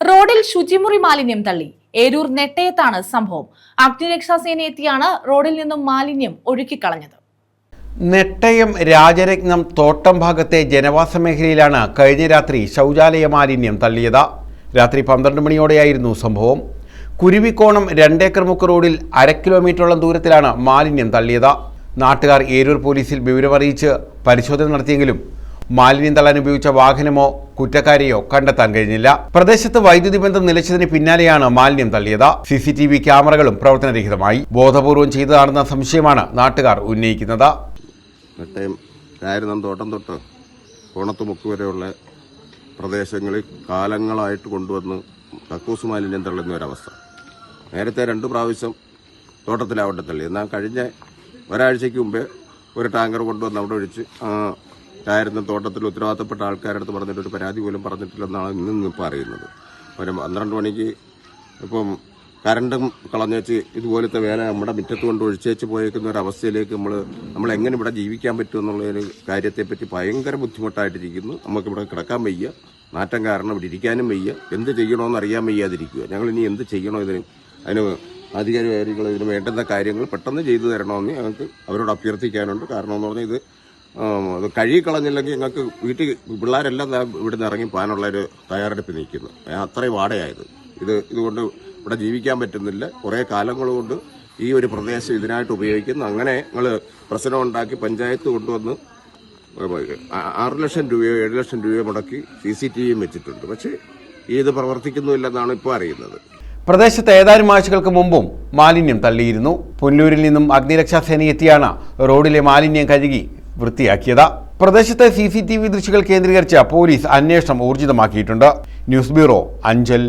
റോഡിൽ ശുചിമുറി മാലിന്യം തള്ളി. ഏരൂർ നെട്ടയത്താണ് സംഭവം. അഗ്നിരക്ഷാസേന എത്തിയാണ് റോഡിൽ നിന്നും മാലിന്യം ഒഴുക്കിക്കളഞ്ഞത്. നെട്ടയം രാജരത്നം തോട്ടം ഭാഗത്തെ ജനവാസ മേഖലയിലാണ് കഴിഞ്ഞ രാത്രി ശൗചാലയ മാലിന്യം തള്ളിയത്. രാത്രി 12 മണിയോടെയായിരുന്നു സംഭവം. കുരുവിക്കോണം 2 ഏക്കർ മുക്ക് റോഡിൽ 1/2 കിലോമീറ്ററോളം ദൂരത്തിലാണ് മാലിന്യം തള്ളിയത്. നാട്ടുകാർ ഏരൂർ പോലീസിൽ വിവരമറിയിച്ച് പരിശോധന നടത്തിയെങ്കിലും മാലിന്യം തള്ളാൻ ഉപയോഗിച്ച വാഹനമോ കുറ്റക്കാരെയോ കണ്ടെത്താൻ കഴിഞ്ഞില്ല. പ്രദേശത്ത് വൈദ്യുതി ബന്ധം നിലച്ചതിന് പിന്നാലെയാണ് മാലിന്യം തള്ളിയത്. CCTV ക്യാമറകളും പ്രവർത്തനരഹിതമായി. ബോധപൂർവം ചെയ്തതാണെന്ന സംശയമാണ് നാട്ടുകാർ ഉന്നയിക്കുന്നത്. നെട്ടയം രാജരത്നം തോട്ടം തൊട്ട് കോണത്തുമുക്ക് വരെയുള്ള പ്രദേശങ്ങളിൽ കാലങ്ങളായിട്ട് കൊണ്ടുവന്ന് കക്കൂസ് മാലിന്യം തള്ളുന്ന ഒരവസ്ഥ. നേരത്തെ 2 പ്രാവശ്യം തോട്ടത്തിലാവട്ടെ തള്ളി. എന്നാൽ കഴിഞ്ഞ ഒരാഴ്ചയ്ക്ക് മുമ്പേ ഒരു ടാങ്കർ കൊണ്ടുവന്ന് അവിടെ ഒഴിച്ച് രാജരത്നം തോട്ടത്തിൽ ഉത്തരവാദിത്തപ്പെട്ട ആൾക്കാരുടെ അടുത്ത് പറഞ്ഞിട്ട് ഒരു പരാതി പോലും പറഞ്ഞിട്ടില്ലെന്നാണ് ഇന്നിപ്പോൾ അറിയുന്നത്. ഒരു 12 മണിക്ക് ഇപ്പം കറണ്ടും കളഞ്ഞേച്ച് ഇതുപോലത്തെ വേല നമ്മുടെ മുറ്റത്ത് കൊണ്ട് ഒഴിച്ചേച്ച് പോയേക്കുന്ന ഒരു അവസ്ഥയിലേക്ക് നമ്മൾ എങ്ങനെ ഇവിടെ ജീവിക്കാൻ പറ്റും എന്നുള്ളൊരു കാര്യത്തെപ്പറ്റി ഭയങ്കര ബുദ്ധിമുട്ടായിട്ടിരിക്കുന്നു. നമുക്കിവിടെ കിടക്കാൻ വയ്യ, നാറ്റം കാരണം ഇവിടെ ഇരിക്കാനും വയ്യ, എന്ത് ചെയ്യണമെന്ന് അറിയാൻ വയ്യാതിരിക്കുക. ഞങ്ങളിനി എന്ത് ചെയ്യണോ അതിന് അധികാരികൾ ഇതിന് വേണ്ടുന്ന കാര്യങ്ങൾ പെട്ടെന്ന് ചെയ്തു തരണമെന്ന് ഞങ്ങൾക്ക് അവരോട് അഭ്യർത്ഥിക്കാനുണ്ട്. കാരണം എന്ന് പറഞ്ഞാൽ ഇത് കഴുകിക്കളഞ്ഞില്ലെങ്കിൽ ഞങ്ങൾക്ക് വീട്ടിൽ പിള്ളേരെല്ലാം ഇവിടുന്ന് ഇറങ്ങി പോകാനുള്ളൊരു തയ്യാറെടുപ്പ് നിൽക്കുന്നു. അത്രയും വാടയായത് ഇതുകൊണ്ട് ഇവിടെ ജീവിക്കാൻ പറ്റുന്നില്ല. കുറേ കാലങ്ങൾ കൊണ്ട് ഈ ഒരു പ്രദേശം ഇതിനായിട്ട് ഉപയോഗിക്കുന്നു. അങ്ങനെ ഞങ്ങൾ പ്രശ്നം ഉണ്ടാക്കി പഞ്ചായത്ത് കൊണ്ടുവന്ന് 6 ലക്ഷം രൂപയോ 7 ലക്ഷം രൂപയോ മുടക്കി CCTV വെച്ചിട്ടുണ്ട്. പക്ഷേ ഇത് പ്രവർത്തിക്കുന്നില്ലെന്നാണ് ഇപ്പോൾ അറിയുന്നത്. പ്രദേശത്ത് ഏതാനും ആഴ്ചകൾക്ക് മുമ്പും മാലിന്യം തള്ളിയിരുന്നു. പുല്ലൂരിൽ നിന്നും അഗ്നിരക്ഷാസേന എത്തിയാണ് റോഡിലെ മാലിന്യം കഴുകി വൃത്തിയാക്കിയത്. പ്രദേശത്തെ CCTV ദൃശ്യങ്ങൾ കേന്ദ്രീകരിച്ച് പോലീസ് അന്വേഷണം ഊർജിതമാക്കിയിട്ടുണ്ട്. News bureau, Anchal.